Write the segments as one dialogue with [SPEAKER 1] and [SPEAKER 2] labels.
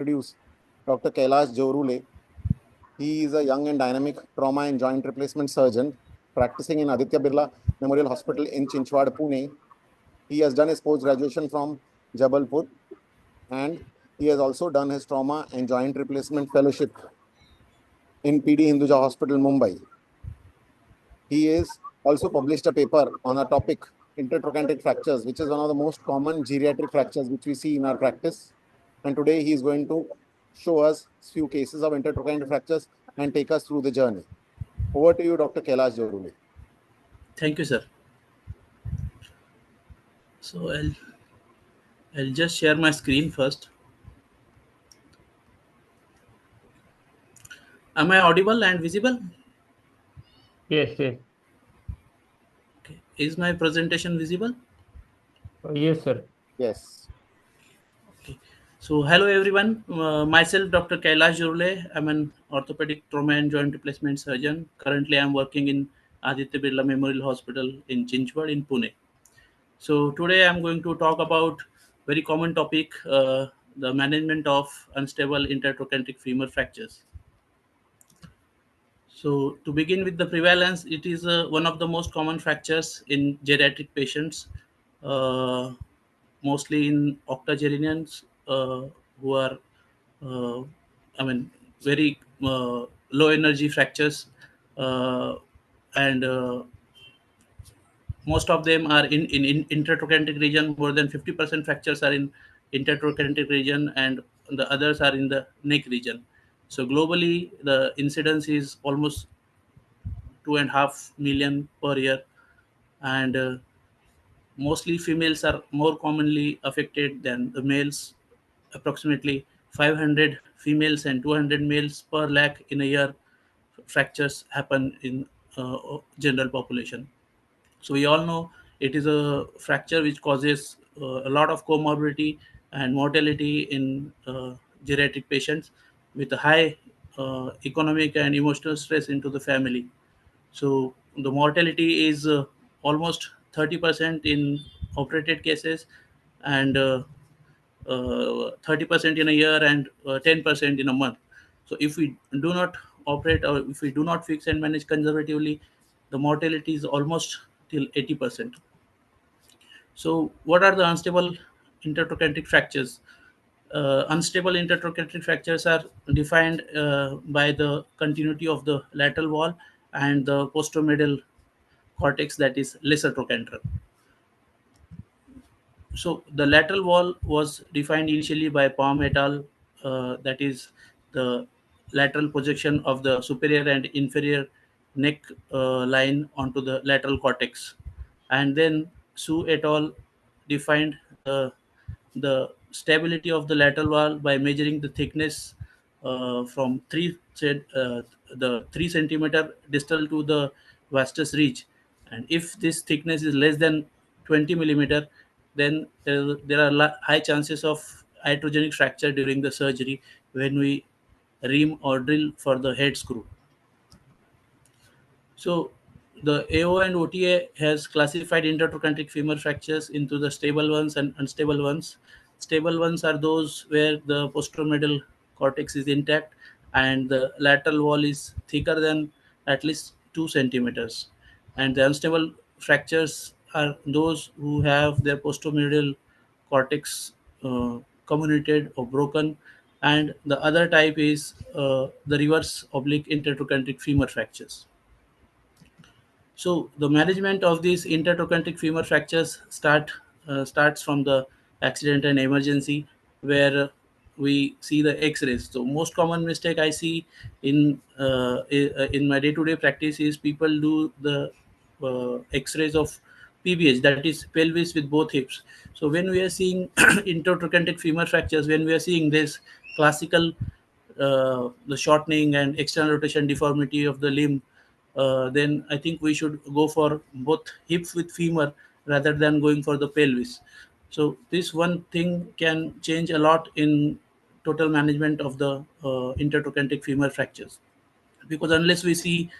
[SPEAKER 1] introduce Dr. Kailas Jorule. He is a young and dynamic trauma and joint replacement surgeon practicing in Aditya Birla Memorial Hospital in Chinchwad, Pune. He has done his post-graduation from Jabalpur, and he has also done his trauma and joint replacement fellowship in PD Hinduja Hospital, Mumbai. He is also published a paper on a topic, intertrochanteric fractures, which is one of the most common geriatric fractures which we see in our practice. And today he is going to show us a few cases of intertrochanteric fractures and take us through the journey. Over to you, Dr. Kailas Jorule.
[SPEAKER 2] Thank you, sir. So I'll just share my screen first. Am I audible and visible?
[SPEAKER 3] Yes, yes.
[SPEAKER 2] Okay. Is my presentation visible?
[SPEAKER 3] Yes, sir.
[SPEAKER 1] Yes.
[SPEAKER 2] Okay. So hello everyone. Myself, Dr. Kailas Jorule. I'm an orthopedic trauma and joint replacement surgeon. Currently, I'm working in Aditya Birla Memorial Hospital in Chinchwad in Pune. So today I'm going to talk about very common topic, the management of unstable intertrochanteric femur fractures. So to begin with the prevalence, it is one of the most common fractures in geriatric patients, uh, mostly in octogenarians who are, uh, very low energy fractures, and most of them are in intertrochanteric region. More than 50% fractures are in intertrochanteric region, and the others are in the neck region. So globally, the incidence is almost 2.5 million per year, and mostly females are more commonly affected than the males. Approximately 500 females and 200 males per lakh in a year fractures happen in general population. So we all know it is a fracture which causes a lot of comorbidity and mortality in geriatric patients, with a high economic and emotional stress into the family. So the mortality is almost 30% in operated cases, and 30% in a year, and 10% in a month. So if we do not operate, or if we do not fix and manage conservatively, the mortality is almost till 80%. So what are the unstable intertrochanteric fractures? Unstable intertrochanteric fractures are defined by the continuity of the lateral wall and the posteromedial cortex, that is lesser trochanter. So the lateral wall was defined initially by Palm et al. That is the lateral projection of the superior and inferior neck line onto the lateral cortex, and then Su et al. Defined the stability of the lateral wall by measuring the thickness from the 3 centimeter distal to the vastus ridge, and if this thickness is less than 20 millimeter, then there are high chances of iatrogenic fracture during the surgery when we ream or drill for the head screw. So the AO and OTA has classified intertrochanteric femur fractures into the stable ones and unstable ones. Stable ones are those where the posteromedial cortex is intact and the lateral wall is thicker than at least 2 centimeters. And the unstable fractures are those who have their posteromedial cortex comminuted or broken. And the other type is the reverse oblique intertrochanteric femur fractures. So the management of these intertrochanteric femur fractures starts from the accident and emergency, where we see the X-rays. So most common mistake I see in my day-to-day practice is people do the X-rays of PBH, that is pelvis with both hips. So when we are seeing intertrochanteric femur fractures, when we are seeing this classical the shortening and external rotation deformity of the limb, then I think we should go for both hips with femur rather than going for the pelvis. So this one thing can change a lot in total management of the intertrochanteric femur fractures, because unless we see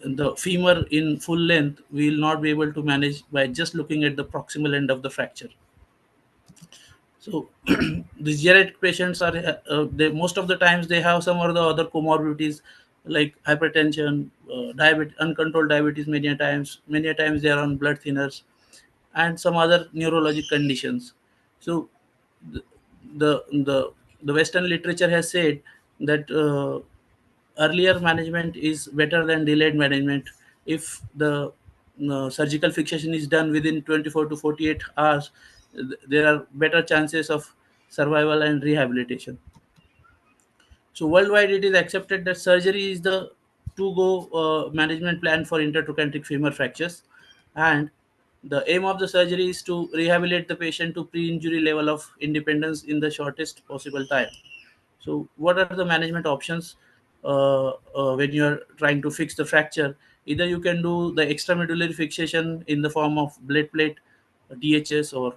[SPEAKER 2] the femur in full length, we will not be able to manage by just looking at the proximal end of the fracture. So these geriatric patients are most of the times they have some or the other comorbidities like hypertension, diabetes, uncontrolled diabetes. Many a times they are on blood thinners and some other neurologic conditions. So the the the, the Western literature has said that earlier management is better than delayed management. If the surgical fixation is done within 24 to 48 hours, there are better chances of survival and rehabilitation. So worldwide, it is accepted that surgery is the to-go management plan for intertrochanteric femur fractures, and the aim of the surgery is to rehabilitate the patient to pre-injury level of independence in the shortest possible time. So, what are the management options when you are trying to fix the fracture? Either you can do the extramedullary fixation in the form of blade plate, DHS, or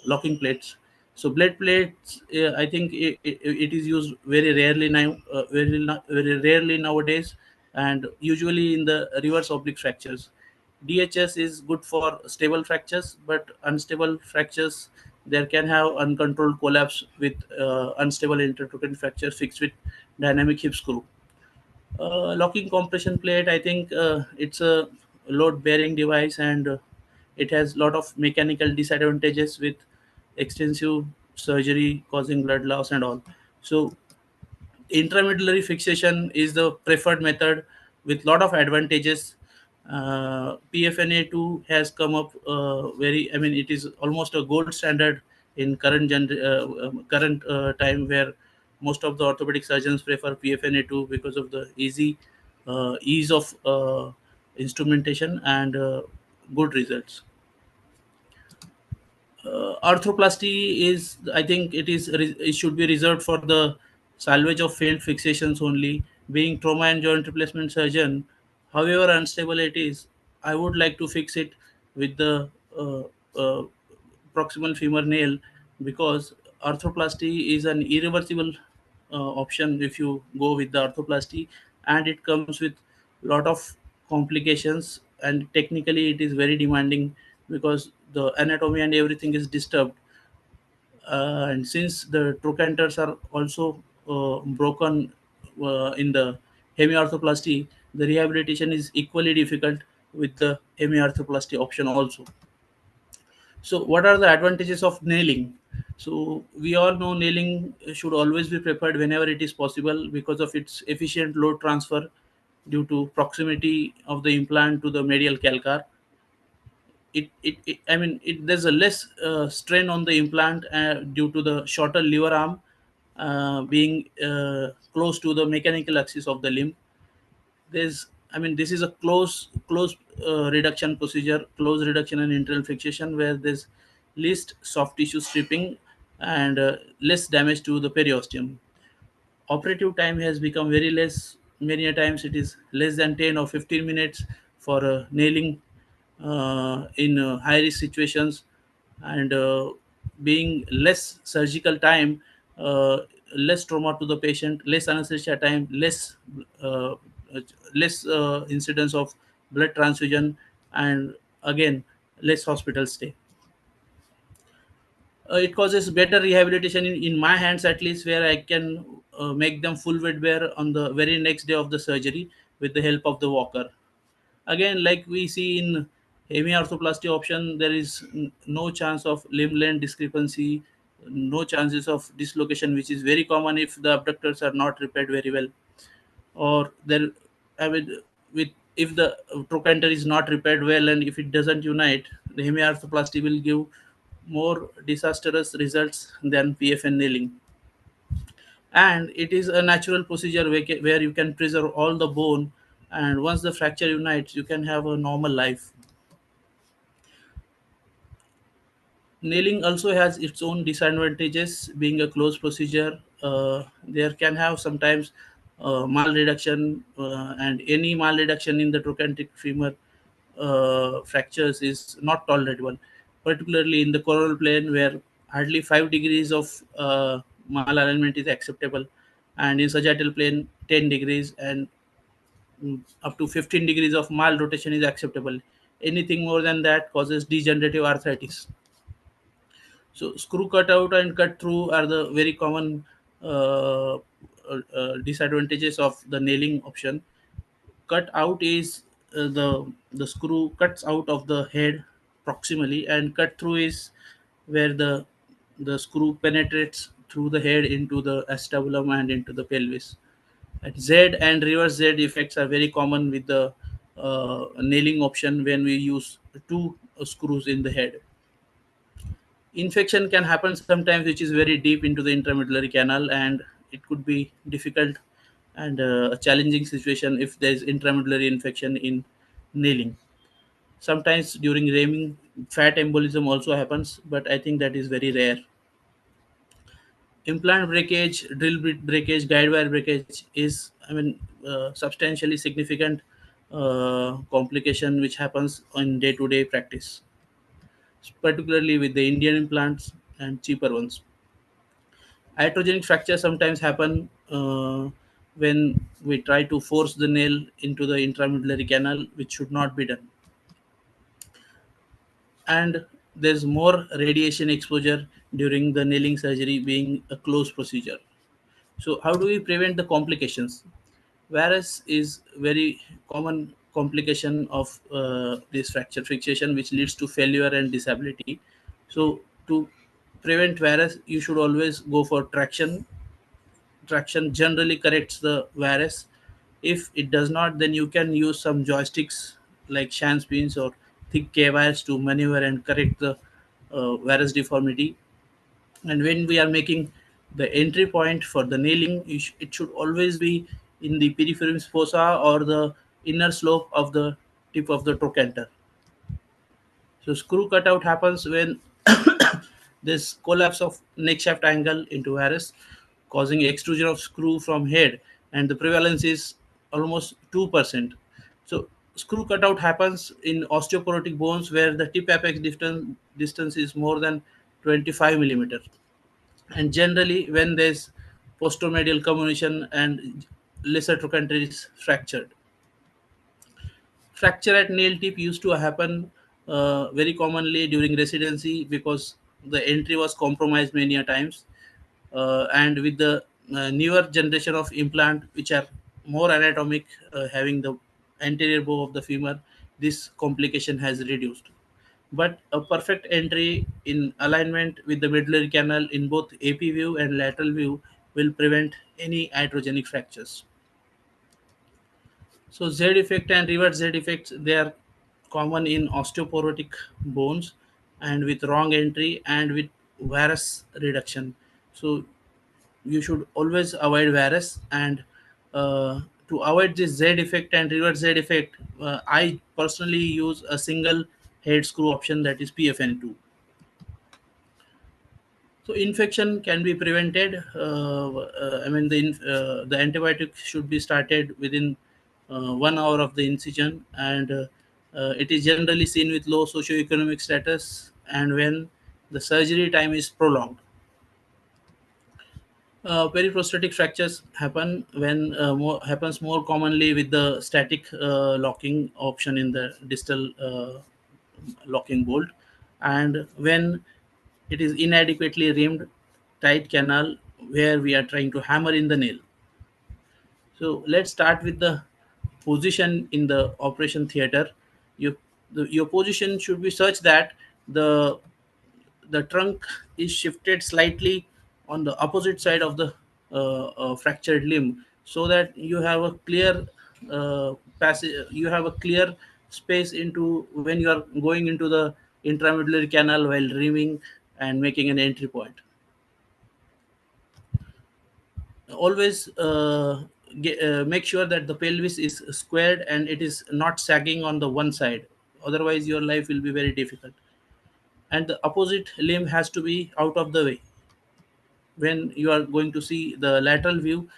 [SPEAKER 2] locking plates. So, blade plates, I think it is used very rarely now, very rarely nowadays, and usually in the reverse oblique fractures. DHS is good for stable fractures, but unstable fractures there can have uncontrolled collapse with unstable intertrochanteric fracture fixed with dynamic hip screw. Locking compression plate, I think it's a load bearing device and it has lot of mechanical disadvantages with extensive surgery causing blood loss and all. So intramedullary fixation is the preferred method with lot of advantages. PFNA2 has come up very, I mean, it is almost a gold standard in current time where most of the orthopedic surgeons prefer PFNA2 because of the ease of instrumentation and good results. Arthroplasty is, I think it should be reserved for the salvage of failed fixations only. Being trauma and joint replacement surgeon, however unstable it is, I would like to fix it with the uh, proximal femur nail, because arthroplasty is an irreversible option if you go with the arthroplasty, and it comes with lot of complications, and technically it is very demanding because the anatomy and everything is disturbed. And since the trochanters are also broken in the hemiarthroplasty, the rehabilitation is equally difficult with the hemiarthroplasty option also. So, what are the advantages of nailing? So, we all know nailing should always be prepared whenever it is possible because of its efficient load transfer due to proximity of the implant to the medial calcar. I mean, there's a less strain on the implant due to the shorter lever arm being close to the mechanical axis of the limb. There's, I mean, this is a close reduction procedure, close reduction and internal fixation, where there's least soft tissue stripping and less damage to the periosteum. Operative time has become very less. Many a times it is less than 10 or 15 minutes for nailing in high risk situations, and being less surgical time, less trauma to the patient, less anesthesia time, uh, less incidence of blood transfusion, and again less hospital stay. It causes better rehabilitation in my hands, at least, where I can make them full weight bear on the very next day of the surgery with the help of the walker. Again, like we see in hemiarthroplasty option, there is no chance of limb length discrepancy, no chances of dislocation, which is very common if the abductors are not repaired very well, or there, I mean, with if the trochanter is not repaired well and if it doesn't unite, the hemiarthroplasty will give more disastrous results than PFN nailing. And it is a natural procedure where you can preserve all the bone, and once the fracture unites you can have a normal life. Nailing also has its own disadvantages. Being a closed procedure, there can have sometimes malreduction, and any malreduction in the trochanteric femur fractures is not tolerable, particularly in the coronal plane where hardly 5 degrees of malalignment is acceptable, and in sagittal plane 10 degrees, and up to 15 degrees of mal rotation is acceptable. Anything more than that causes degenerative arthritis. So screw cutout and cut through are the very common disadvantages of the nailing option. Cut out is the screw cuts out of the head proximally, and cut through is where the screw penetrates through the head into the acetabulum and into the pelvis. And Z and reverse Z effects are very common with the nailing option when we use two screws in the head. Infection can happen sometimes, which is very deep into the intramedullary canal, and it could be difficult and a challenging situation if there is intramedullary infection in nailing. Sometimes during ramming, fat embolism also happens, but I think that is very rare. Implant breakage, breakage, guide wire breakage is, I mean, substantially significant complication which happens on day-to-day practice, particularly with the Indian implants and cheaper ones. Iatrogenic fractures sometimes happen when we try to force the nail into the intramedullary canal, which should not be done. And there's more radiation exposure during the nailing surgery being a closed procedure. So how do we prevent the complications? Varus is very common complication of this fracture fixation, which leads to failure and disability. So to prevent varus, you should always go for traction. Traction generally corrects the varus. If it does not, then you can use some joysticks like Shan pins or thick K wires to maneuver and correct the varus deformity. And when we are making the entry point for the nailing, it should always be in the piriformis fossa or the inner slope of the tip of the trochanter. So screw cutout happens when this collapse of neck shaft angle into varus, causing extrusion of screw from head, and the prevalence is almost 2%. So screw cutout happens in osteoporotic bones where the tip apex distance is more than 25 millimeters, and generally when there's posteromedial comminution and lesser trochanter is fractured. Fracture at nail tip used to happen very commonly during residency because the entry was compromised many a times. And with the newer generation of implant, which are more anatomic, having the anterior bow of the femur, this complication has reduced. But a perfect entry in alignment with the medullary canal in both AP view and lateral view will prevent any iatrogenic fractures. So Z effect and reverse Z effects, they are common in osteoporotic bones and with wrong entry and with varus reduction. So you should always avoid varus, and to avoid this Z effect and reverse Z effect, I personally use a single head screw option, that is PFN2. So infection can be prevented. I mean, the antibiotic should be started within 1 hour of the incision, and it is generally seen with low socioeconomic status and when the surgery time is prolonged. Periprosthetic fractures happen when happens more commonly with the static locking option in the distal locking bolt, and when it is inadequately rimmed tight canal where we are trying to hammer in the nail. So let's start with the position in the operation theater. Your position should be such that the the trunk is shifted slightly on the opposite side of the fractured limb, so that you have a clear passage, you have a clear space into when you are going into the intramedullary canal while reaming and making an entry point. Always make sure that the pelvis is squared and it is not sagging on the one side, otherwise your life will be very difficult. And the opposite limb has to be out of the way. When you are going to see the lateral view,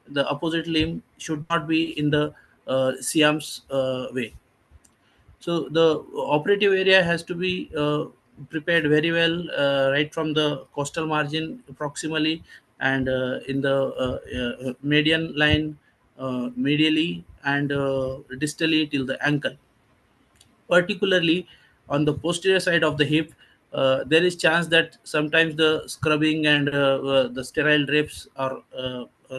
[SPEAKER 2] the opposite limb should not be in the Shyam's way. So the operative area has to be prepared very well, right from the costal margin proximally, and in the median line, medially, and distally till the ankle. Particularly on the posterior side of the hip, there is chance that sometimes the scrubbing and the sterile drapes are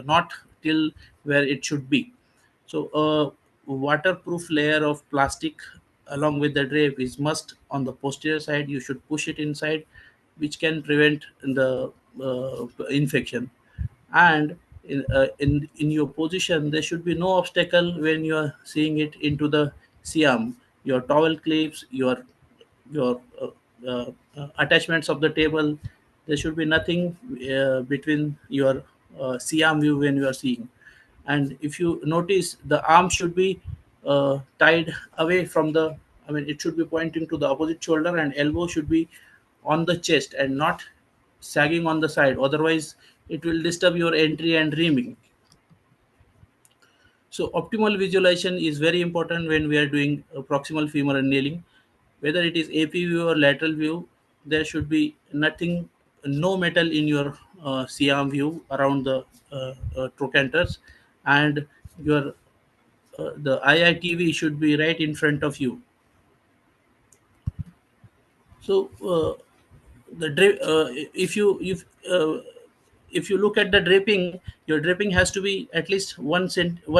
[SPEAKER 2] not till where it should be. So a waterproof layer of plastic along with the drape is must on the posterior side. You should push it inside, which can prevent the infection. And in your position, there should be no obstacle when you are seeing it into the Shyam. Your towel clips, your attachments of the table, there should be nothing between your Shyam view when you are seeing. And if you notice, the arm should be tied away from the, I mean, it should be pointing to the opposite shoulder, and elbow should be on the chest and not sagging on the side. Otherwise, it will disturb your entry and reaming. So optimal visualization is very important when we are doing proximal femur and nailing. Whether it is AP view or lateral view, there should be nothing, no metal in your Siam view around the trochanters, and your the IITV should be right in front of you. So if you look at the draping, your draping has to be at least 1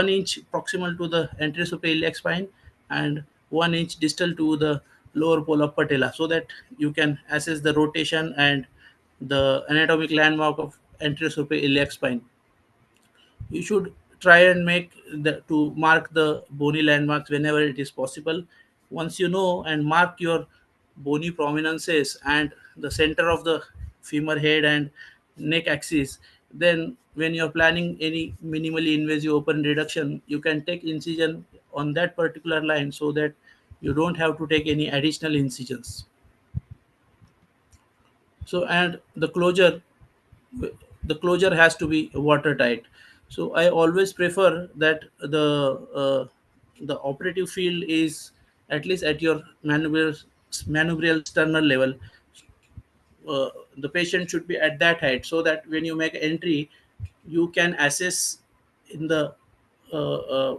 [SPEAKER 2] inch proximal to the anterior superior iliac spine, and 1 inch distal to the lower pole of patella, so that you can assess the rotation and the anatomic landmark of anterior superior iliac spine. You should try and make to mark the bony landmarks whenever it is possible. Once you know and mark your bony prominences and the center of the femur head and neck axis, then when you're planning any minimally invasive open reduction, you can take incision on that particular line, so that you don't have to take any additional incisions. So, and the closure has to be watertight. So I always prefer that the operative field is at least at your manubrial sternal level. The patient should be at that height, so that when you make entry, you can assess in uh, uh,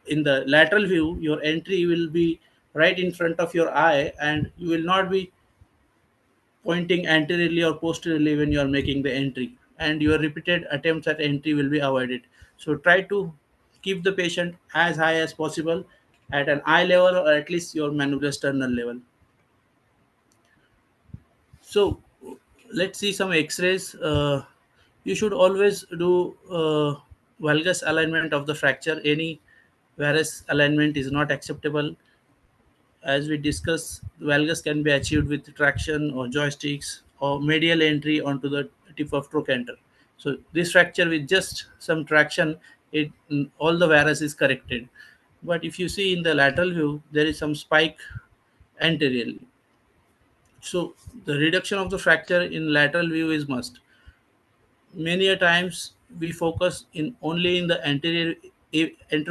[SPEAKER 2] in the lateral view. Your entry will be right in front of your eye, and you will not be pointing anteriorly or posteriorly when you are making the entry, and your repeated attempts at entry will be avoided. So try to keep the patient as high as possible at an eye level, or at least your manubrial sternal level. So let's see some x-rays. You should always do valgus alignment of the fracture. Any varus alignment is not acceptable. As we discussed, valgus can be achieved with traction or joysticks or medial entry onto the tip of trochanter. So this fracture with just some traction, all the varus is corrected. But if you see in the lateral view, there is some spike anteriorly. So the reduction of the fracture in lateral view is must. Many a times we focus in only in the anterior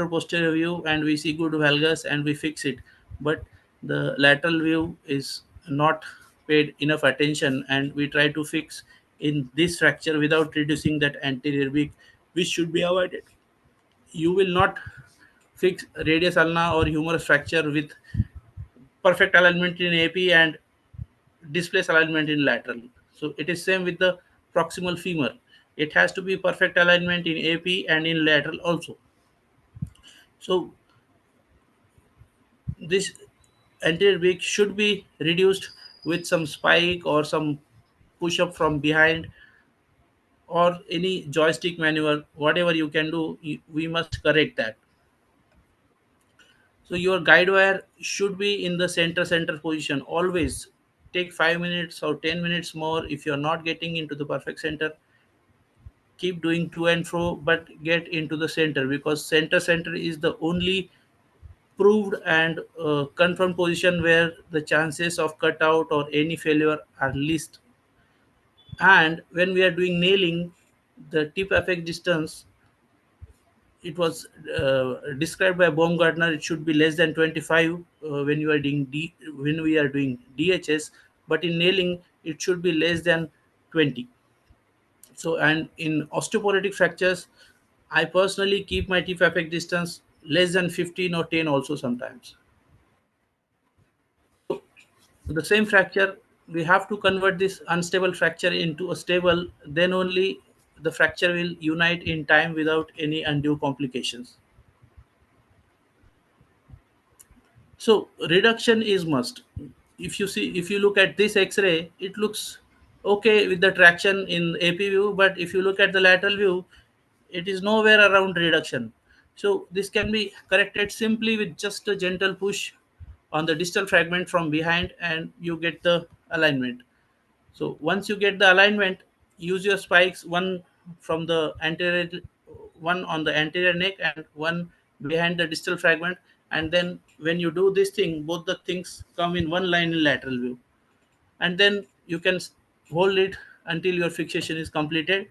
[SPEAKER 2] posterior view, and we see good valgus and we fix it, but the lateral view is not paid enough attention, and we try to fix in this fracture without reducing that anterior beak, which should be avoided. You will not fix radius ulna or humerus fracture with perfect alignment in AP and displace alignment in lateral. So it is same with the proximal femur. It has to be perfect alignment in AP and in lateral also. So this anterior beak should be reduced with some spike or some push up from behind, or any joystick maneuver, whatever you can do, we must correct that. So your guide wire should be in the center position always. Take 5 minutes or 10 minutes more. If you're not getting into the perfect center, keep doing to and fro, but get into the center, because center is the only proved and confirmed position where the chances of cutout or any failure are least. And when we are doing nailing, the tip apex distance, it was described by Baumgartner, it should be less than 25 when you are doing when we are doing DHS, but in nailing it should be less than 20. So, and in osteoporotic fractures, I personally keep my tip apex distance less than 15 or 10 also sometimes. the same fracture, we have to convert this unstable fracture into a stable, then only the fracture will unite in time without any undue complications. So reduction is must. If you look at this x-ray, it looks okay with the traction in AP view, but if you look at the lateral view, it is nowhere around reduction. So this can be corrected simply with just a gentle push on the distal fragment from behind, and you get the alignment. So once you get the alignment, use your spikes, one from the anterior, one on the anterior neck and one behind the distal fragment. And then when you do this thing, both the things come in one line in lateral view. And then you can hold it until your fixation is completed,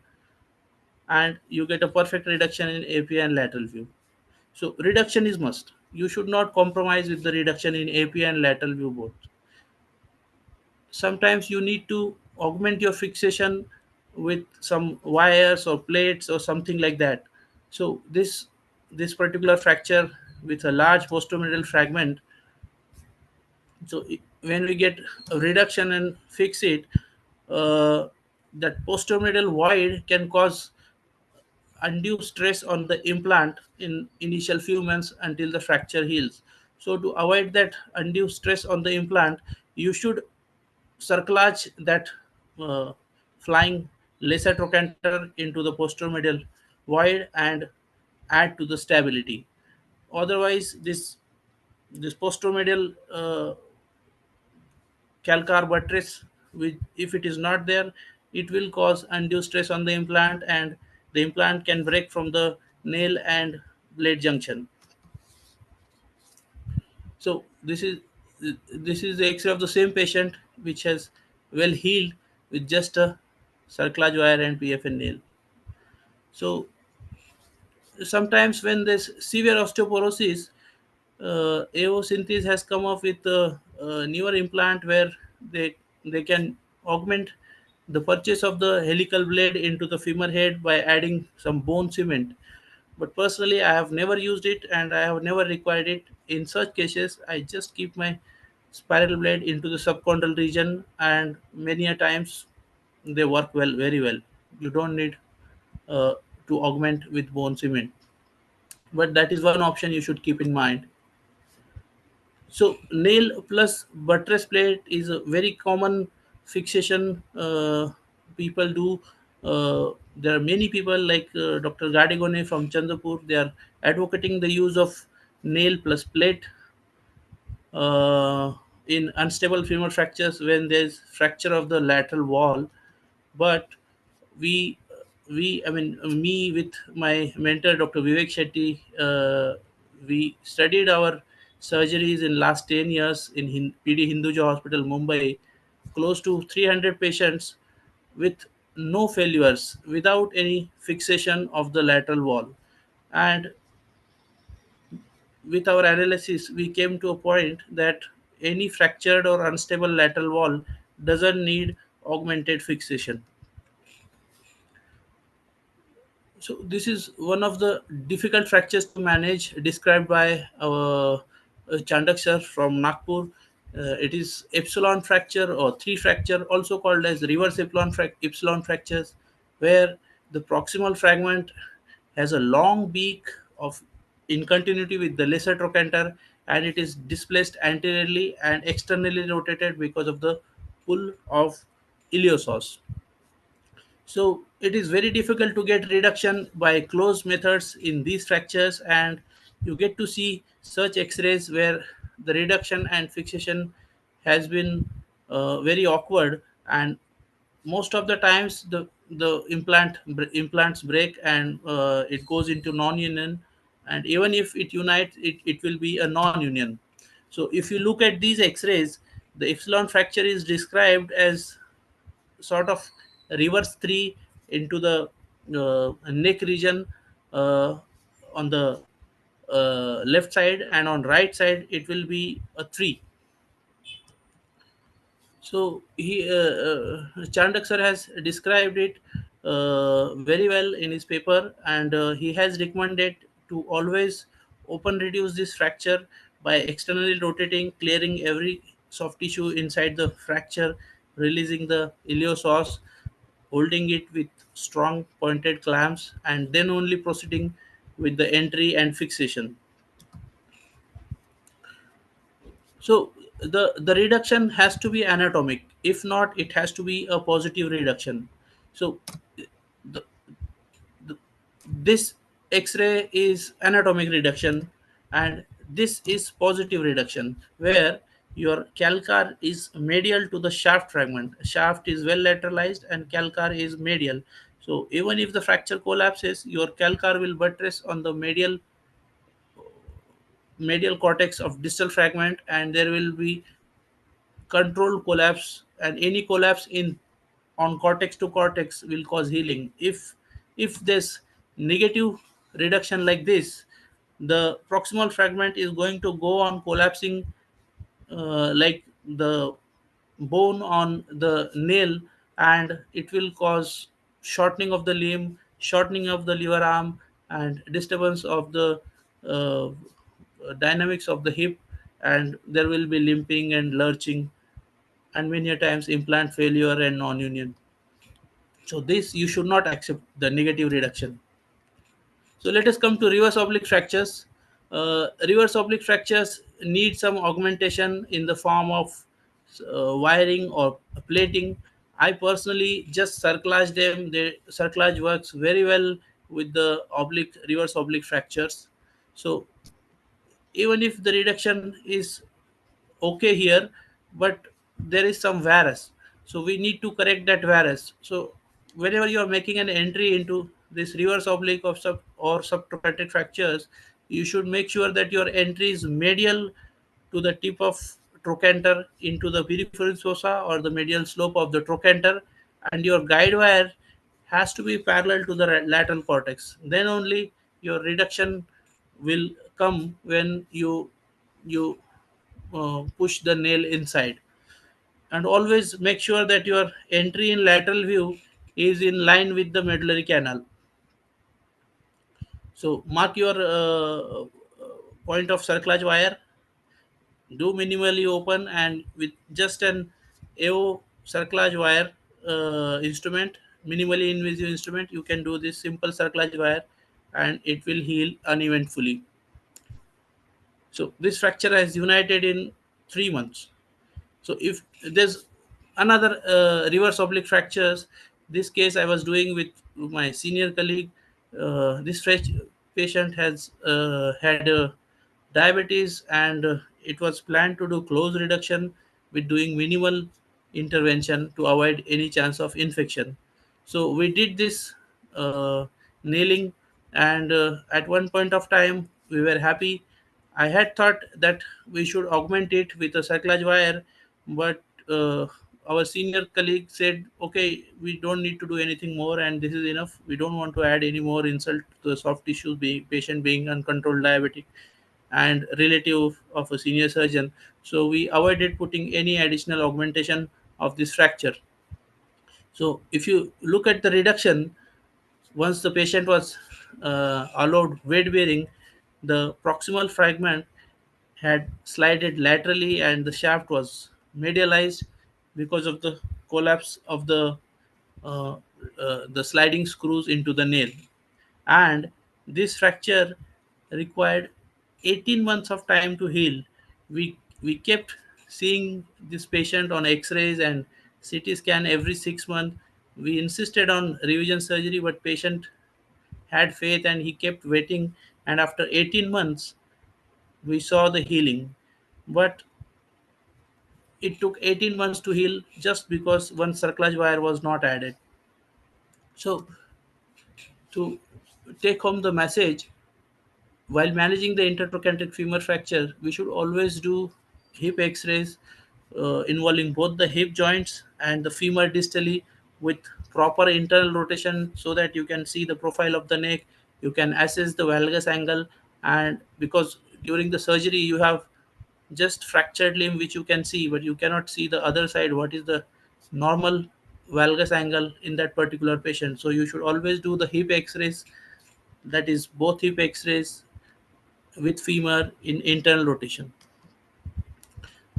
[SPEAKER 2] and you get a perfect reduction in AP and lateral view. So reduction is must. You should not compromise with the reduction in AP and lateral view both. Sometimes you need to augment your fixation with some wires or plates or something like that. So this particular fracture with a large posteromedial fragment, so when we get a reduction and fix it, uh, that posteromedial void can cause undue stress on the implant in initial few months until the fracture heals. So to avoid that undue stress on the implant, you should circlage that uh, flying lesser trochanter into the posteromedial void and add to the stability. Otherwise, this posteromedial calcar buttress, which if it is not there, it will cause undue stress on the implant, and the implant can break from the nail and blade junction. So this is the X-ray of the same patient which has well healed with just a circlage wire and PFN nail. So sometimes when there's severe osteoporosis, AO Synthes has come up with a newer implant where they can augment the purchase of the helical blade into the femur head by adding some bone cement. But personally, I have never used it and I have never required it. In such cases, I just keep my spiral blade into the subchondral region, and many a times they work well, very well. You don't need uh, to augment with bone cement, but that is one option you should keep in mind. So nail plus buttress plate is a very common fixation people do. There are many people like Dr. Gadigone from Chandrapur. They are advocating the use of nail plus plate in unstable femur fractures when there is fracture of the lateral wall. But we I mean me with my mentor Dr. Vivek Shetty, we studied our surgeries in last 10 years in PD Hinduja Hospital, Mumbai, close to 300 patients with no failures, without any fixation of the lateral wall. And with our analysis, we came to a point that any fractured or unstable lateral wall doesn't need augmented fixation. So this is one of the difficult fractures to manage, described by Chandak sir from Nagpur. It is epsilon fracture or three fracture, also called as reverse epsilon fractures, where the proximal fragment has a long beak of in continuity with the lesser trochanter, and it is displaced anteriorly and externally rotated because of the pull of iliopsoas. So it is very difficult to get reduction by closed methods in these fractures, and you get to see such X-rays where the reduction and fixation has been very awkward, and most of the times the implants break, and it goes into non-union, and even if it unites, it will be a non-union. So if you look at these X-rays, the epsilon fracture is described as sort of reverse 3 into the neck region uh, on the left side, and on right side it will be a 3. So Chandak sir has described it very well in his paper, and he has recommended to always open reduce this fracture by externally rotating, clearing every soft tissue inside the fracture, releasing the iliopsoas, holding it with strong pointed clamps, and then only proceeding with the entry and fixation. So the reduction has to be anatomic. If not, it has to be a positive reduction. So the, the, this X-ray is anatomic reduction, and this is positive reduction, where your calcar is medial to the shaft fragment. Shaft is well lateralized and calcar is medial. So even if the fracture collapses, your calcar will buttress on the medial cortex of distal fragment, and there will be controlled collapse, and any collapse in on cortex to cortex will cause healing. If there's negative reduction like this, the proximal fragment is going to go on collapsing, like the bone on the nail, and it will cause shortening of the limb, shortening of the lever arm, and disturbance of the uh, dynamics of the hip, and there will be limping and lurching, and many a times implant failure and non-union. So this, you should not accept the negative reduction. So let us come to reverse oblique fractures. Reverse oblique fractures need some augmentation in the form of wiring or plating. I personally just cerclage them. The cerclage works very well with the oblique reverse oblique fractures. So even if the reduction is okay here, but there is some varus, so we need to correct that varus. So whenever you are making an entry into this reverse oblique of sub or subtrochanteric fractures, you should make sure that your entry is medial to the tip of trochanter into the peripheral fossa or the medial slope of the trochanter, and your guide wire has to be parallel to the lateral cortex. Then only your reduction will come when you push the nail inside. And always make sure that your entry in lateral view is in line with the medullary canal. So mark your point of cerclage wire, do minimally open, and with just an AO cerclage wire instrument, minimally invasive instrument, you can do this simple cerclage wire, and it will heal uneventfully. So this fracture has united in 3 months. So if there's another reverse oblique fractures, this case I was doing with my senior colleague. This patient has had diabetes, and it was planned to do close reduction with doing minimal intervention to avoid any chance of infection. So we did this nailing, and at one point of time we were happy. I had thought that we should augment it with a cerclage wire, but our senior colleague said, "Okay, we don't need to do anything more, and this is enough. We don't want to add any more insult to the soft tissues, being patient being uncontrolled diabetic and relative of a senior surgeon." So we avoided putting any additional augmentation of this fracture. So if you look at the reduction, once the patient was allowed weight bearing, the proximal fragment had slided laterally and the shaft was medialized because of the collapse of uh, the sliding screws into the nail. And this fracture required 18 months of time to heal. We kept seeing this patient on x-rays and CT scan every 6 months. We insisted on revision surgery, but patient had faith and he kept waiting, and after 18 months we saw the healing. But it took 18 months to heal just because one cerclage wire was not added. So to take home the message, while managing the intertrochanteric femur fracture, we should always do hip x-rays involving both the hip joints and the femur distally with proper internal rotation, so that you can see the profile of the neck, you can assess the valgus angle. And because during the surgery you have just fractured limb which you can see, but you cannot see the other side, what is the normal valgus angle in that particular patient. So you should always do the hip x-rays, that is both hip x-rays with femur in internal rotation.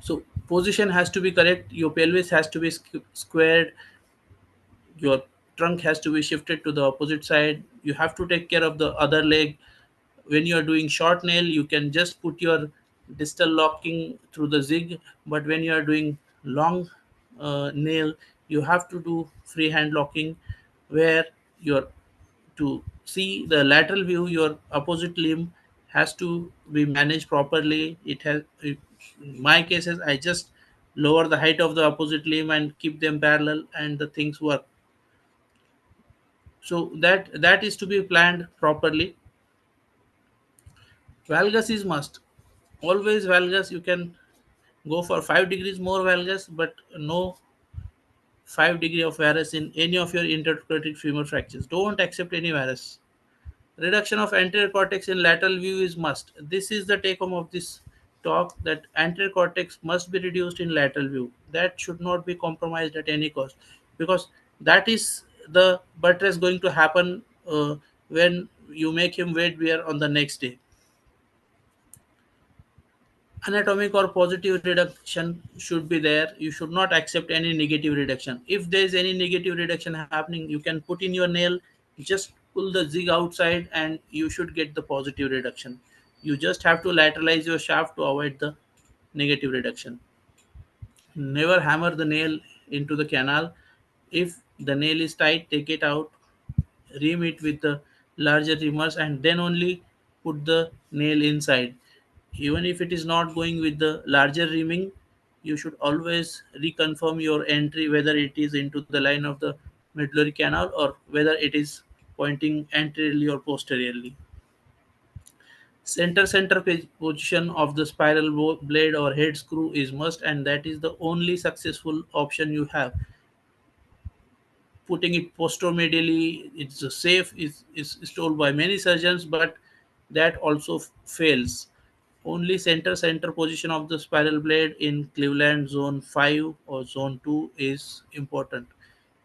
[SPEAKER 2] So position has to be correct. Your pelvis has to be squared. Your trunk has to be shifted to the opposite side. You have to take care of the other leg. When you are doing short nail, you can just put your distal locking through the zig, but when you are doing long nail, you have to do freehand locking, where your to see the lateral view, your opposite limb has to be managed properly. In my cases, I just lower the height of the opposite limb and keep them parallel, and the things work. So that is to be planned properly. Valgus is must. Always valgus. You can go for 5 degrees more valgus, but no 5 degree of varus in any of your intertrochanteric femur fractures. Don't accept any varus. Reduction of anterior cortex in lateral view is must. This is the take home of this talk, that anterior cortex must be reduced in lateral view. That should not be compromised at any cost, because that is the buttress going to happen when you make him weight bear on the next day. Anatomic or positive reduction should be there. You should not accept any negative reduction. If there is any negative reduction happening, you can put in your nail, just pull the zig outside, and you should get the positive reduction. You just have to lateralize your shaft to avoid the negative reduction. Never hammer the nail into the canal. If the nail is tight, take it out, ream it with the larger reamers, and then only put the nail inside. Even if it is not going with the larger reaming, you should always reconfirm your entry, whether it is into the line of the medullary canal or whether it is pointing anteriorly or posteriorly. Center position of the spiral blade or head screw is must, and that is the only successful option you have. Putting it posteromedially, it's a safe, is told by many surgeons, but that also fails. Only center position of the spiral blade in Cleveland zone 5 or zone 2 is important.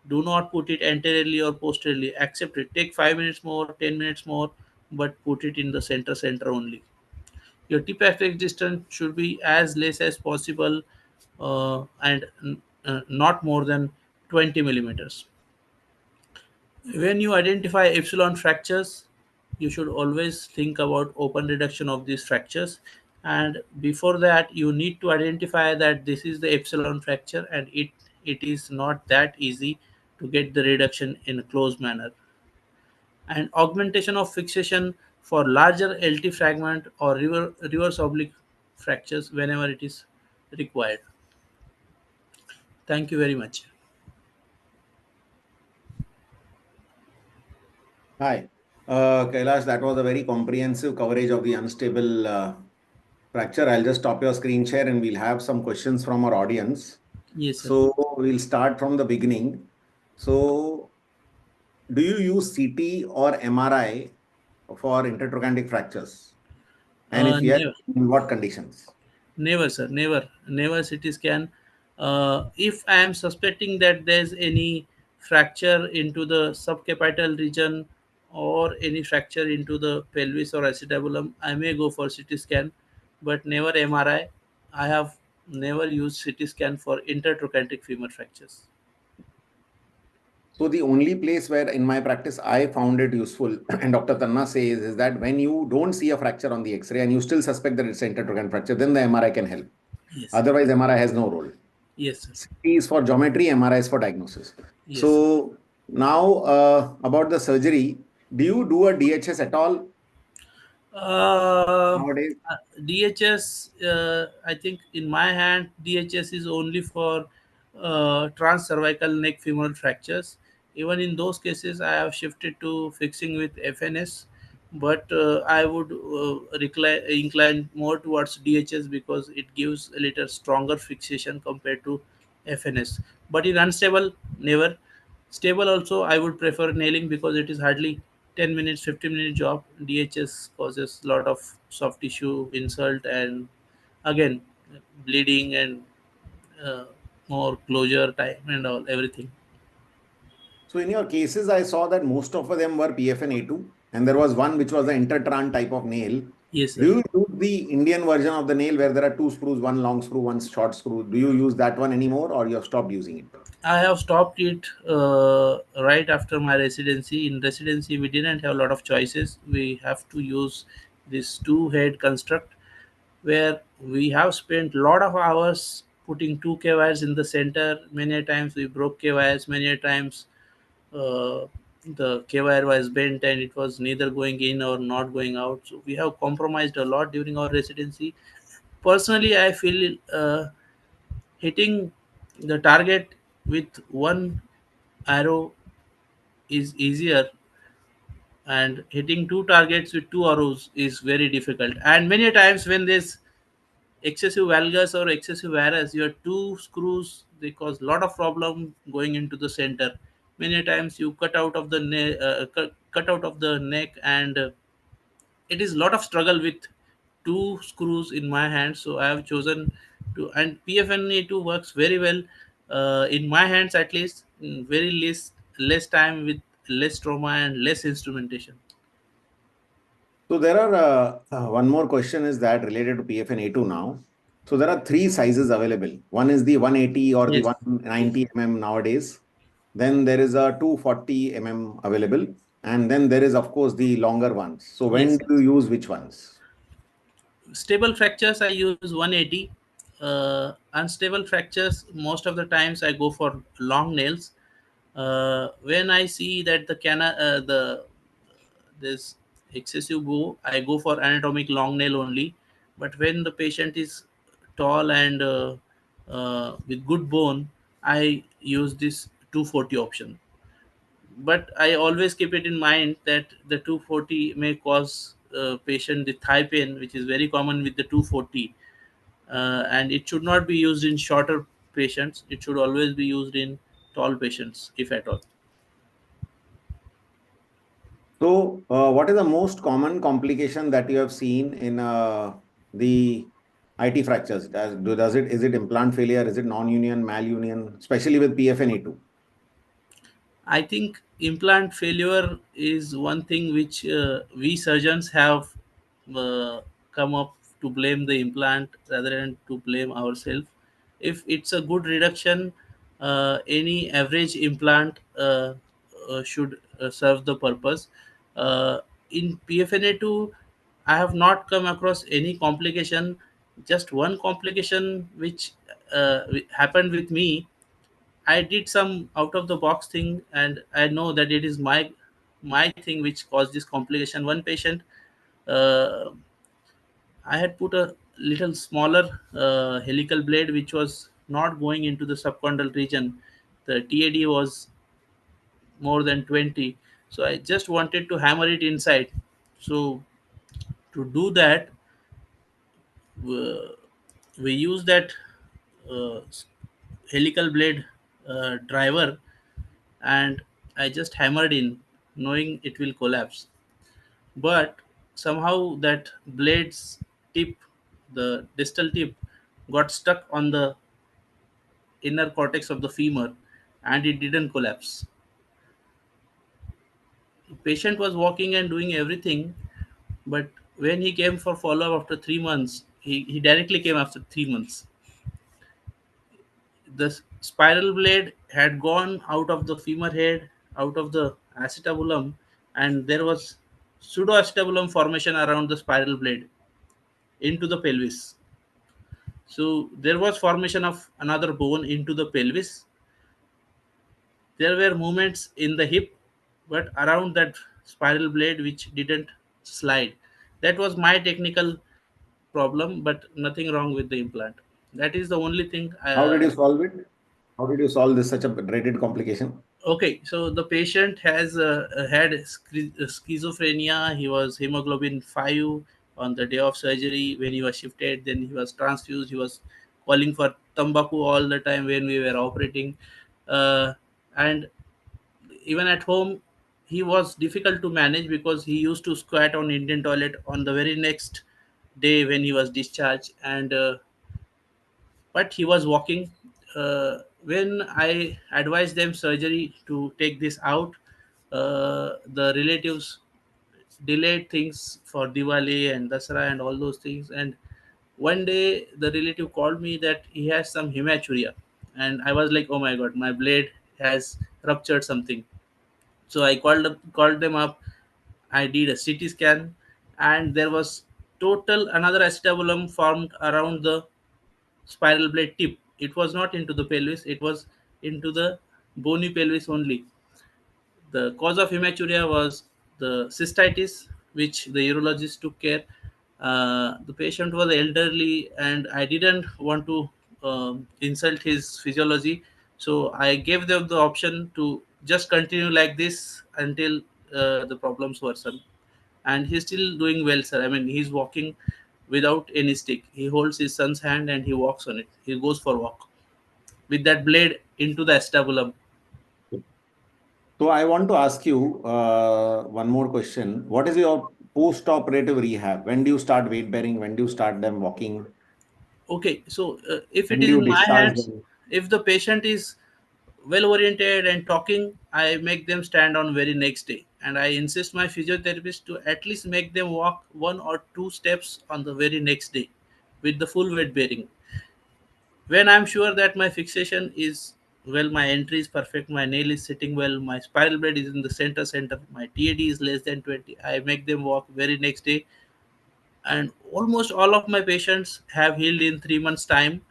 [SPEAKER 2] Do not put it anteriorly or posteriorly. Accept it. Take 5 minutes more, 10 minutes more, but put it in the center only. Your tip apex distance should be as less as possible, and not more than 20 millimeters. When you identify epsilon fractures, you should always think about open reduction of these fractures. And before that, you need to identify that this is the epsilon fracture, and it is not that easy to get the reduction in a closed manner. And augmentation of fixation for larger LT fragment or reverse oblique fractures whenever it is required. Thank you very much.
[SPEAKER 1] Hi, Kailash, that was a very comprehensive coverage of the unstable fracture. I'll just stop your screen share and we'll have some questions from our audience.
[SPEAKER 2] Yes, sir.
[SPEAKER 1] So we'll start from the beginning. So do you use CT or MRI for intertrochanteric fractures? And if yes,
[SPEAKER 2] Never.
[SPEAKER 1] in what conditions?
[SPEAKER 2] Never, sir. Never CT scan. If I am suspecting that there's any fracture into the subcapital region or any fracture into the pelvis or acetabulum, I may go for CT scan, but never MRI. I have never used CT scan for intertrochanteric femur fractures.
[SPEAKER 1] So the only place where in my practice I found it useful, and Dr. Tanna says, is that when you don't see a fracture on the X-ray and you still suspect that it's an intertrochanteric fracture, then the MRI can help.
[SPEAKER 2] Yes, sir.
[SPEAKER 1] Otherwise, MRI has no role.
[SPEAKER 2] Yes, sir.
[SPEAKER 1] CT is for geometry, MRI is for diagnosis.
[SPEAKER 2] Yes, sir.
[SPEAKER 1] So now about the surgery, do you do a DHS at all
[SPEAKER 2] Uh,
[SPEAKER 1] nowadays?
[SPEAKER 2] DHS, I think in my hand, DHS is only for transcervical neck femoral fractures. Even in those cases, I have shifted to fixing with FNS, but I would incline more towards DHS because it gives a little stronger fixation compared to FNS. But in unstable, never. Stable also, I would prefer nailing because it is hardly 10 minutes, 15-minute job. DHS causes a lot of soft tissue insult and again bleeding and uh, more closure time and all everything.
[SPEAKER 1] So in your cases, I saw that most of them were PFN A2, and there was one which was the intertran type of nail.
[SPEAKER 2] Yes,
[SPEAKER 1] Do
[SPEAKER 2] sir.
[SPEAKER 1] you use the Indian version of the nail where there are two screws, one long screw, one short screw? Do you use that one anymore, or you have stopped using it?
[SPEAKER 2] I have stopped it right after my residency. In residency, we didn't have a lot of choices. We have to use this two head construct where we have spent a lot of hours putting two K wires in the center. Many a times we broke K wires, many a times uh, the K wire was bent and it was neither going in or not going out. So we have compromised a lot during our residency. Personally, I feel hitting the target with one arrow is easier, and hitting two targets with two arrows is very difficult. And many times when there's excessive valgus or excessive varus, your two screws, they cause a lot of problem going into the center. Many times you cut out of the cut out of the neck, and it is a lot of struggle with two screws in my hand. So I have chosen to, and PFNA2 works very well in my hands, at least in very less time with less trauma and less instrumentation.
[SPEAKER 1] So there are one more question is that related to PFN A2 now. So there are three sizes available. One is the 180 or the
[SPEAKER 2] Yes,
[SPEAKER 1] 190 mm nowadays. Then there is a 240 mm available. And then there is, of course, the longer ones. So when
[SPEAKER 2] yes,
[SPEAKER 1] do
[SPEAKER 2] yes.
[SPEAKER 1] you use which ones?
[SPEAKER 2] Stable fractures I use 180. Unstable fractures, most of the times I go for long nails. When I see that the this excessive bow, I go for anatomic long nail only. But when the patient is tall and with good bone, I use this 240 option. But I always keep it in mind that the 240 may cause patient the thigh pain, which is very common with the 240, and it should not be used in shorter patients. It should always be used in tall patients, if at all.
[SPEAKER 1] So what is the most common complication that you have seen in the IT fractures? Is it implant failure? Is it non-union, malunion, especially with PFN A2?
[SPEAKER 2] I think implant failure is one thing which we surgeons have uh, come up to blame the implant rather than to blame ourselves. If it's a good reduction, any average implant should serve the purpose. Uh, in PFNA2, I have not come across any complication. Just one complication which happened with me. I did some out of the box thing, and I know that it is my thing which caused this complication. One patient, uh, I had put a little smaller helical blade which was not going into the subchondral region. The TAD was more than 20, so I just wanted to hammer it inside. So to do that, uh, we use that uh, helical blade driver, and I just hammered in, knowing it will collapse. But somehow that blade's tip, the distal tip, got stuck on the inner cortex of the femur, and it didn't collapse. The patient was walking and doing everything, but when he came for follow up after 3 months, he directly came after 3 months. The spiral blade had gone out of the femur head, out of the acetabulum, and there was pseudoacetabulum formation around the spiral blade into the pelvis. So there was formation of another bone into the pelvis. There were movements in the hip, but around that spiral blade which didn't slide. That was my technical problem, but nothing wrong with the implant. That is the only thing.
[SPEAKER 1] How did you solve it? How did you solve this such a dreaded complication?
[SPEAKER 2] Okay, so the patient has had schizophrenia. He was hemoglobin 5 on the day of surgery. When he was shifted, then he was transfused. He was calling for tambaku all the time when we were operating. And even at home, he was difficult to manage because he used to squat on Indian toilet on the very next day when he was discharged. And but he was walking. When I advised them surgery to take this out, the relatives delayed things for Diwali and Dasara and all those things. And one day the relative called me that he has some hematuria, and I was like, oh my god, my blade has ruptured something. So I called them up. I did a CT scan, and there was total another acetabulum formed around the spiral blade tip. It was not into the pelvis; it was into the bony pelvis only. The cause of hematuria was the cystitis, which the urologist took care. The patient was elderly, and I didn't want to insult his physiology, so I gave them the option to just continue like this until the problems worsen. And he's still doing well, sir. I mean, he's walking without any stick. He holds his son's hand and he walks on it. He goes for walk with that blade into the acetabulum.
[SPEAKER 1] So I want to ask you one more question. What is your post-operative rehab? When do you start weight bearing? When do you start them walking?
[SPEAKER 2] Okay, so if it
[SPEAKER 1] When do
[SPEAKER 2] is
[SPEAKER 1] you
[SPEAKER 2] in my
[SPEAKER 1] discharge
[SPEAKER 2] hands,
[SPEAKER 1] them?
[SPEAKER 2] if the patient is well oriented and talking, I make them stand on very next day, and I insist my physiotherapist to at least make them walk 1 or 2 steps on the very next day with the full weight bearing. When I'm sure that my fixation is well, my entry is perfect, my nail is sitting well, my spiral blade is in the center, my TAD is less than 20, I make them walk very next day. And almost all of my patients have healed in 3 months time,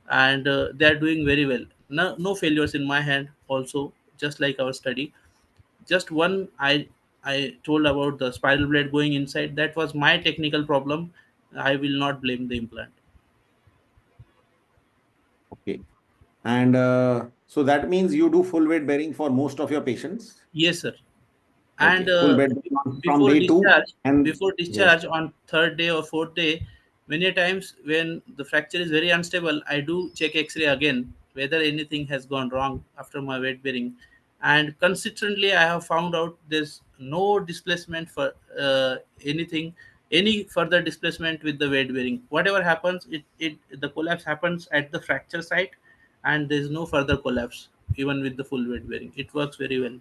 [SPEAKER 2] and they are doing very well. No failures in my hand also, just like our study. Just one, I told about the spiral blade going inside, that was my technical problem. I will not blame the implant.
[SPEAKER 1] Okay. And so that means you do full weight bearing for most of your patients?
[SPEAKER 2] Yes, sir. And
[SPEAKER 1] Okay. Full weight bearing from
[SPEAKER 2] before
[SPEAKER 1] day two.
[SPEAKER 2] discharge
[SPEAKER 1] And
[SPEAKER 2] before
[SPEAKER 1] yes.
[SPEAKER 2] discharge on third day or fourth day, many times when the fracture is very unstable, I do check x-ray again whether anything has gone wrong after my weight bearing. And consistently I have found out there's no displacement for anything, any further displacement with the weight bearing. Whatever happens, it the collapse happens at the fracture site, and there's no further collapse even with the full weight bearing. It works very well.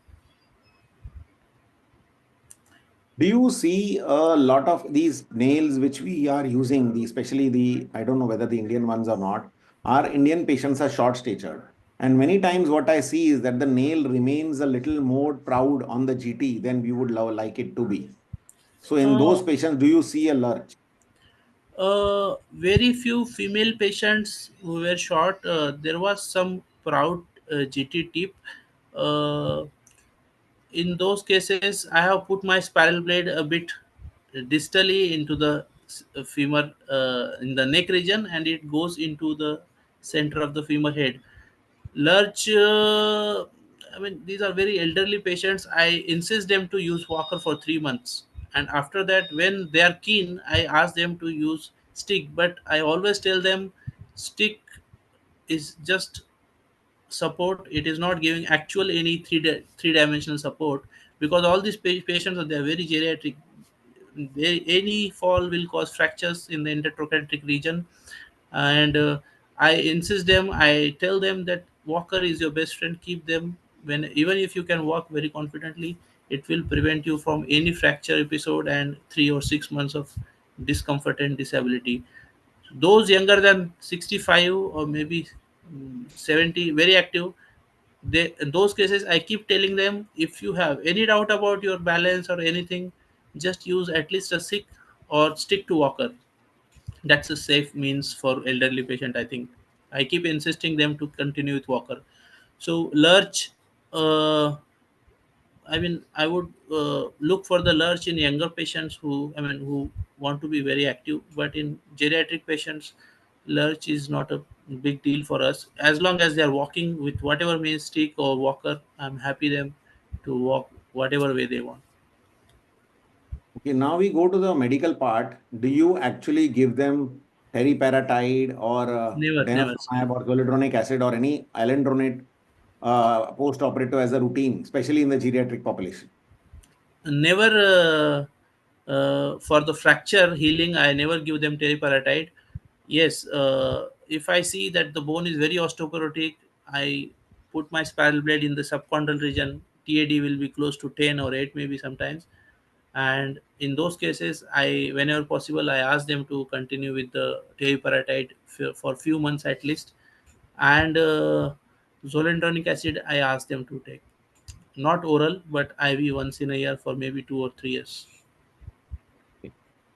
[SPEAKER 1] Do you see a lot of these nails which we are using, especially I don't know whether the Indian ones or not, our Indian patients are short statured. And many times what I see is that the nail remains a little more proud on the GT than we would like it to be. So in
[SPEAKER 2] uh,
[SPEAKER 1] those patients, do you see a lurch?
[SPEAKER 2] Very few female patients who were short. There was some proud GT tip. Uh, in those cases, I have put my spiral blade a bit distally into the femur in the neck region, and it goes into the center of the femur head. Large, I mean, these are very elderly patients. I insist them to use walker for 3 months, and after that, when they are keen, I ask them to use stick. But I always tell them, stick is just support. It is not giving actual any three-dimensional support, because all these patients are, they are very geriatric. Any fall will cause fractures in the intertrochanteric region. And I insist them, I tell them that walker is your best friend. Keep them, when even if you can walk very confidently, it will prevent you from any fracture episode and 3 or 6 months of discomfort and disability. Those younger than 65 or maybe 70, very active, they, in those cases, I keep telling them, if you have any doubt about your balance or anything, just use at least a stick or stick to walker. That's a safe means for elderly patient, I think. I keep insisting them to continue with walker. So lurch, uh, I mean, I would look for the lurch in younger patients who, I mean, who want to be very active. But in geriatric patients, lurch is not a big deal for us. As long as they are walking with whatever means, stick or walker, I'm happy them to walk whatever way they want.
[SPEAKER 1] Okay, now we go to the medical part. Do you actually give them teriparatide or
[SPEAKER 2] Never, sir.
[SPEAKER 1] denosumab or zoledronic acid or any alendronate post-operative as a routine, especially in the geriatric population?
[SPEAKER 2] Never. For the fracture healing, I never give them teriparatide. Yes, if I see that the bone is very osteoporotic, I put my spiral blade in the subchondral region. TAD will be close to 10 or 8 maybe sometimes, And in those cases, whenever possible, I ask them to continue with the teriparatide for few months at least. And zoledronic acid, I ask them to take not oral but IV once in a year for maybe 2 or 3 years.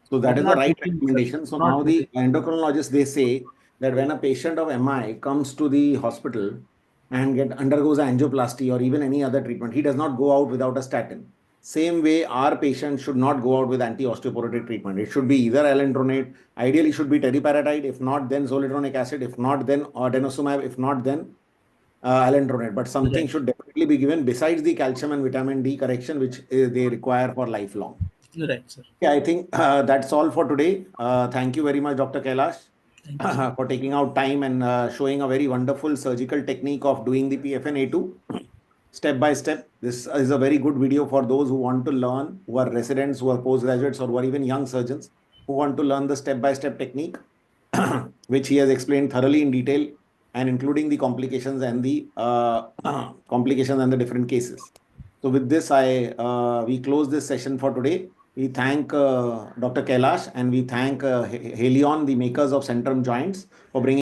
[SPEAKER 1] So that
[SPEAKER 2] But
[SPEAKER 1] is the
[SPEAKER 2] not
[SPEAKER 1] right
[SPEAKER 2] routine, sir.
[SPEAKER 1] recommendation. So
[SPEAKER 2] Not
[SPEAKER 1] now the
[SPEAKER 2] routine.
[SPEAKER 1] endocrinologists, they say that when a patient of MI comes to the hospital and undergoes angioplasty or even any other treatment, he does not go out without a statin. Same way, our patients should not go out with anti-osteoporotic treatment. It should be either alendronate, ideally should be teriparatide, if not then zoledronic acid, if not then denosumab, if not then alendronate. But something
[SPEAKER 2] Right.
[SPEAKER 1] should definitely be given besides the calcium and vitamin D correction, which they require for lifelong.
[SPEAKER 2] Right, sir.
[SPEAKER 1] Yeah, I think that's all for today. Thank you very much, Dr. Kailash,
[SPEAKER 2] Thank you, sir.
[SPEAKER 1] for taking out time and showing a very wonderful surgical technique of doing the PFNA2 step by step. This is a very good video for those who want to learn, who are residents, who are postgraduates, or who are even young surgeons who want to learn the step by step technique, which he has explained thoroughly in detail and including the complications and the complications and the different cases. So with this, we close this session for today. We thank Dr. Kailash and we thank Haleon, the makers of Centrum joints, for bringing